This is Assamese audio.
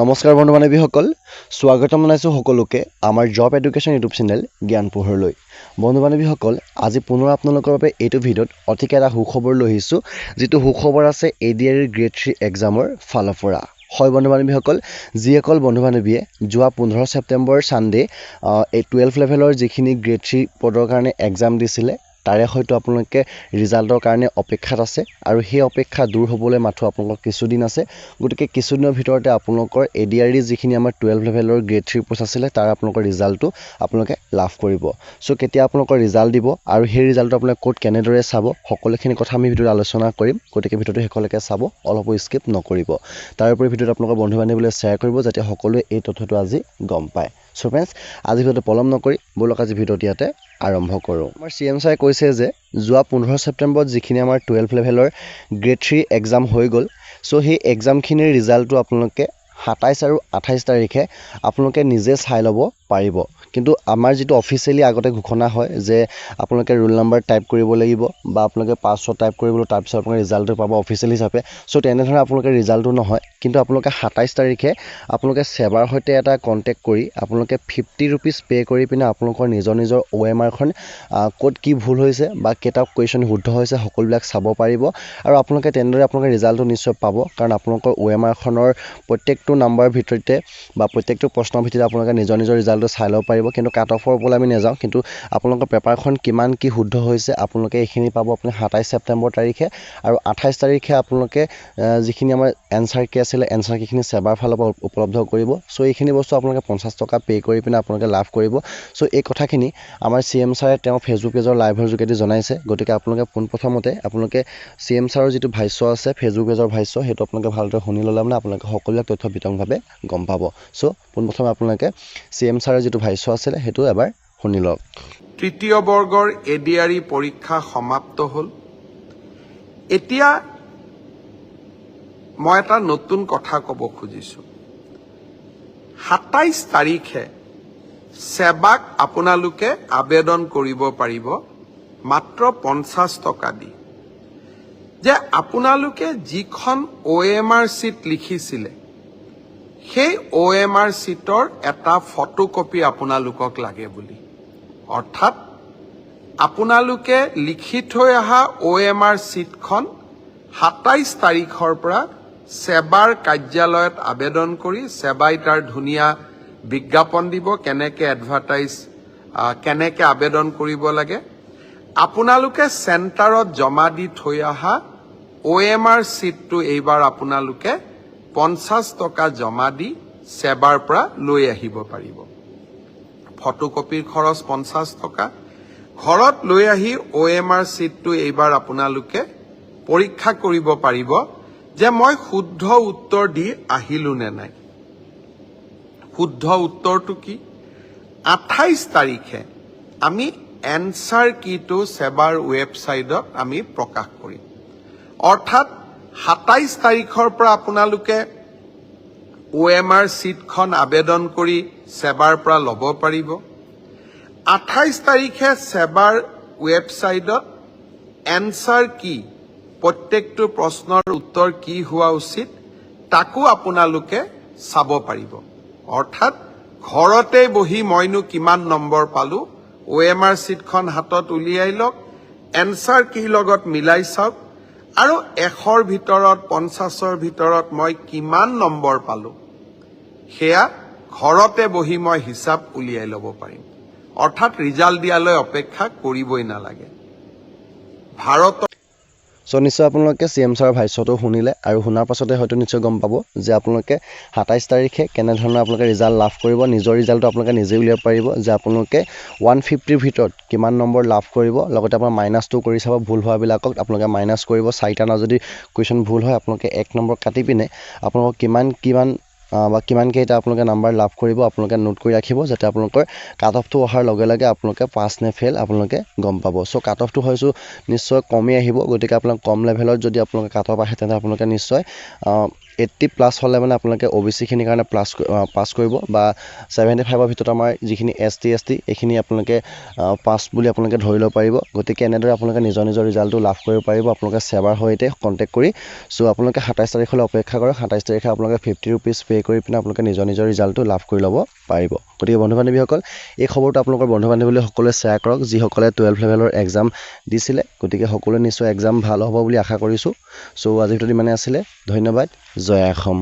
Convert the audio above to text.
নমস্কাৰ বন্ধু বান্ধৱীসকল, স্বাগতম জনাইছোঁ সকলোকে আমাৰ জব এডুকেশ্যন ইউটিউব চেনেল জ্ঞান পোহৰলৈ। বন্ধু বান্ধৱীসকল, আজি পুনৰ আপোনালোকৰ বাবে এইটো ভিডিঅ'ত অতিকে এটা সুখবৰ লৈ আহিছোঁ, যিটো সুখবৰ আছে ADRE গ্ৰেড 3 এক্সামৰ ফালৰ পৰা। হয় বন্ধু বান্ধৱীসকল, যিসকল বন্ধু বান্ধৱীয়ে যোৱা 15 ছেপ্টেম্বৰ ছানডে এই 12 লেভেলৰ যিখিনি গ্ৰেড 3 পদৰ কাৰণে এক্সাম দিছিলে, তাৰে হয়তো আপোনালোকে ৰিজাল্টৰ কাৰণে অপেক্ষাত আছে আৰু সেই অপেক্ষা দূৰ হ'বলৈ মাত্ৰ আপোনালোকৰ কিছুদিন আছে। গতিকে কিছুদিনৰ ভিতৰতে আপোনালোকৰ ADRE যিখিনি আমাৰ 12 লেভেলৰ গ্ৰেড 3 পোষ্ট আছিলে তাৰ আপোনালোকৰ ৰিজাল্টটো আপোনালোকে লাভ কৰিব। চ' কেতিয়া আপোনালোকৰ ৰিজাল্ট দিব আৰু সেই ৰিজাল্টটো আপোনালোকে ক'ত কেনেদৰে চাব, সকলোখিনি কথা আমি ভিডিঅ'ত আলোচনা কৰিম। গতিকে ভিডিঅ'টো শেষলৈকে চাব, অলপো স্কিপ নকৰিব। তাৰোপৰি ভিডিঅ'টো আপোনালোকৰ বন্ধু বান্ধৱীলৈ শ্বেয়াৰ কৰিব, যাতে সকলোৱে এই তথ্যটো আজি গম পায়। চ' ফ্ৰেণ্ডছ, আজি ভিডিঅ'টো পলম নকৰি ব'লক আজি ভিডিঅ'টো ইয়াতে আৰম্ভ কৰোঁ। আমাৰ CM ছাৰে কৈছে যে যোৱা 15 ছেপ্টেম্বৰত যিখিনি আমাৰ 12 লেভেলৰ গ্ৰেড 3 এক্সাম হৈ গ'ল, চ' সেই এক্সামখিনিৰ ৰিজাল্টটো আপোনালোকে 27 আৰু 28 তাৰিখে আপোনালোকে নিজে চাই ল'ব পাৰিব। কিন্তু আমাৰ যিটো অফিচিয়েলি আগতে ঘোষণা হয় যে আপোনালোকে ৰোল নাম্বাৰ টাইপ কৰিব লাগিব বা আপোনালোকে পাছৱৰ্ড টাইপ কৰিব লাগিব, তাৰপিছত আপোনালোকে ৰিজাল্টটো পাব অফিচিয়েলি হিচাপে। চ' তেনেধৰণে আপোনালোকে ৰিজাল্টটো নহয়, কিন্তু আপোনালোকে 27 তাৰিখে আপোনালোকে সেবাৰ সৈতে এটা কণ্টেক্ট কৰি আপোনালোকে 50 ৰুপিজ পে' কৰি পিনে আপোনালোকৰ নিজৰ OMRখন ক'ত কি ভুল হৈছে বা কেইটা কুৱেশ্যন শুদ্ধ হৈছে সকলোবিলাক চাব পাৰিব। আৰু আপোনালোকে তেনেদৰে আপোনালোকে ৰিজাল্টটো নিশ্চয় পাব, কাৰণ আপোনালোকৰ OMRখনৰ প্ৰত্যেকটো নাম্বাৰৰ ভিতৰতে বা প্ৰত্যেকটো প্ৰশ্নৰ ভিতৰতে আপোনালোকে নিজৰ ৰিজাল্টটো চাই ল'ব পাৰিব। কিন্তু কাট অফৰ ওপৰলৈ আমি নাযাওঁ, কিন্তু আপোনালোকৰ পেপাৰখন কিমান কি শুদ্ধ হৈছে আপোনালোকে এইখিনি পাব আপুনি 27 ছেপ্টেম্বৰ তাৰিখে। আৰু 28 তাৰিখে আপোনালোকে যিখিনি আমাৰ এনচাৰ কি আছিলে, এনচাৰ কিখিনি সেবাৰ ফালৰ পৰা উপলব্ধ কৰিব। চ' এইখিনি বস্তু আপোনালোকে 50 টকা পে' কৰি পিনে আপোনালোকে লাভ কৰিব। চ' এই কথাখিনি আমাৰ CM ছাৰে তেওঁ ফেচবুক পেজৰ লাইভৰ যোগেদি জনাইছে। গতিকে আপোনালোকে পোনপ্ৰথমতে আপোনালোকে CM ছাৰৰ যিটো ভাষ্য আছে ফেচবুক পেজৰ ভাষ্য, সেইটো আপোনালোকে ভালদৰে শুনি ল'লে মানে আপোনালোকে সকলোবিলাক তথ্য বিতংভাৱে গম পাব। চ' পোনপ্ৰথমে আপোনালোকে CM ছাৰৰ যিটো ভাষ্য আছিলে সেইটো এবাৰ শুনি লওক। তৃতীয় বৰ্গৰ ADRE পৰীক্ষা সমাপ্ত হ'ল। এতিয়া মই এটা নতুন কথা ক'ব খুজিছোঁ। 27 তাৰিখে সেৱাক আপোনালোকে আবেদন কৰিব পাৰিব মাত্ৰ 50 টকা দি, যে আপোনালোকে যিখন OMR চিট লিখিছিলে সেই OMR চিটৰ এটা ফটোকপি আপোনালোকক লাগে বুলি। অৰ্থাৎ আপোনালোকে লিখি থৈ অহা OMR চিটখন 27 তাৰিখৰ পৰা সেৱাৰ কাৰ্যালয়ত আবেদন কৰি সেৱাই তাৰ ধুনীয়া বিজ্ঞাপন দিব কেনেকৈ কেনেকৈ আবেদন কৰিব লাগে। আপোনালোকে চেণ্টাৰত জমা দি থৈ অহা OMR চিটটো এইবাৰ আপোনালোকে 50 টকা জমা দি সেৱাৰ পৰা লৈ আহিব পাৰিব। ফটোকপিৰ খৰচ 50 টকা। ঘৰত লৈ আহি OMR চিটটো এইবাৰ আপোনালোকে পৰীক্ষা কৰিব পাৰিব যে মই শুদ্ধ উত্তৰ দি আহিলো নে নাই। শুদ্ধ উত্তৰটো কি? 28 তাৰিখে আমি এনচাৰ কিটো সেৱাৰ ৱেবছাইটত আমি প্ৰকাশ কৰিম। অৰ্থাৎ 27 তাৰিখৰ পৰা আপোনালোকে OMR চিটখন আবেদন কৰি সেৱাৰ পৰা ল'ব পাৰিব। 28 তাৰিখে সেৱাৰ ৱেবছাইটত এনচাৰ কি, প্ৰত্যেকটো প্ৰশ্নৰ উত্তৰ কি হোৱা উচিত তাকো আপোনালোকে চাব পাৰিব। অৰ্থাৎ ঘৰতে বহি মইনো কিমান নম্বৰ পালো, OMR চিটখন হাতত উলিয়াই লওক, এনচাৰ কি লগত মিলাই চাওক আৰু 100ৰ ভিতৰত 50ৰ ভিতৰত মই কিমান নম্বৰ পালো সেয়া ঘৰতে বহি মই হিচাপ উলিয়াই ল'ব পাৰিম। অৰ্থাৎ ৰিজাল্ট দিয়ালৈ অপেক্ষা কৰিবই নালাগে। ভাৰতৰ চ' নিশ্চয় আপোনালোকে CM ছাৰৰ ভাষ্যটো শুনিলে আৰু শুনাৰ পাছতে হয়তো নিশ্চয় গম পাব যে আপোনালোকে 27 তাৰিখে কেনেধৰণে আপোনালোকে ৰিজাল্ট লাভ কৰিব। নিজৰ ৰিজাল্টটো আপোনালোকে নিজে উলিয়াব পাৰিব যে আপোনালোকে 150ৰ ভিতৰত কিমান নম্বৰ লাভ কৰিব। লগতে আপোনাৰ মাইনাছটো কৰি চাব, ভুল হোৱাবিলাকক আপোনালোকে মাইনাছ কৰিব। 4টা যদি কুৱেশ্যন ভুল হয় আপোনালোকে 1 নম্বৰ কাটি পিনে আপোনালোকক কিমান কেইটা আপোনালোকে নাম্বাৰ লাভ কৰিব আপোনালোকে নোট কৰি ৰাখিব, যাতে আপোনালোকৰ কাট অফটো অহাৰ লগে লগে আপোনালোকে পাছ নে ফেইল আপোনালোকে গম পাব। চ' কাট অফটো হয়তো নিশ্চয় কমেই আহিব। গতিকে আপোনালোক কম লেভেলত যদি আপোনালোকে কাট অফ আহে তেন্তে আপোনালোকে নিশ্চয় 80+ হ'লে মানে আপোনালোকে OBC খিনিৰ কাৰণে পাছ কৰিব বা 75ৰ ভিতৰত আমাৰ যিখিনি ST ST এইখিনি আপোনালোকে পাছ বুলি আপোনালোকে ধৰি ল'ব পাৰিব গতিকে এনেদৰে আপোনালোকে নিজৰ ৰিজাল্টটো লাভ কৰিব পাৰিব আপোনালোকে সেৱাৰ সৈতে কণ্টেক্ট কৰি চ' আপোনালোকে 27 তাৰিখলৈ অপেক্ষা কৰক 27 তাৰিখে আপোনালোকে 50 rupees পে' কৰি পিনে আপোনালোকে নিজৰ ৰিজাল্টটো লাভ কৰি ল'ব পাৰিব গতিকে বন্ধু বান্ধৱীসকল এই খবৰটো আপোনালোকৰ বন্ধু বান্ধৱীলৈ সকলোৱে শ্বেয়াৰ কৰক যিসকলে 12 লেভেলৰ এক্সাম দিছিলে গতিকে সকলোৱে নিশ্চয় এক্সাম ভাল হ'ব বুলি আশা কৰিছোঁ চ' আজিৰ ভিডিঅ'টো ইমানেই আছিলে ধন্যবাদ জয় অসম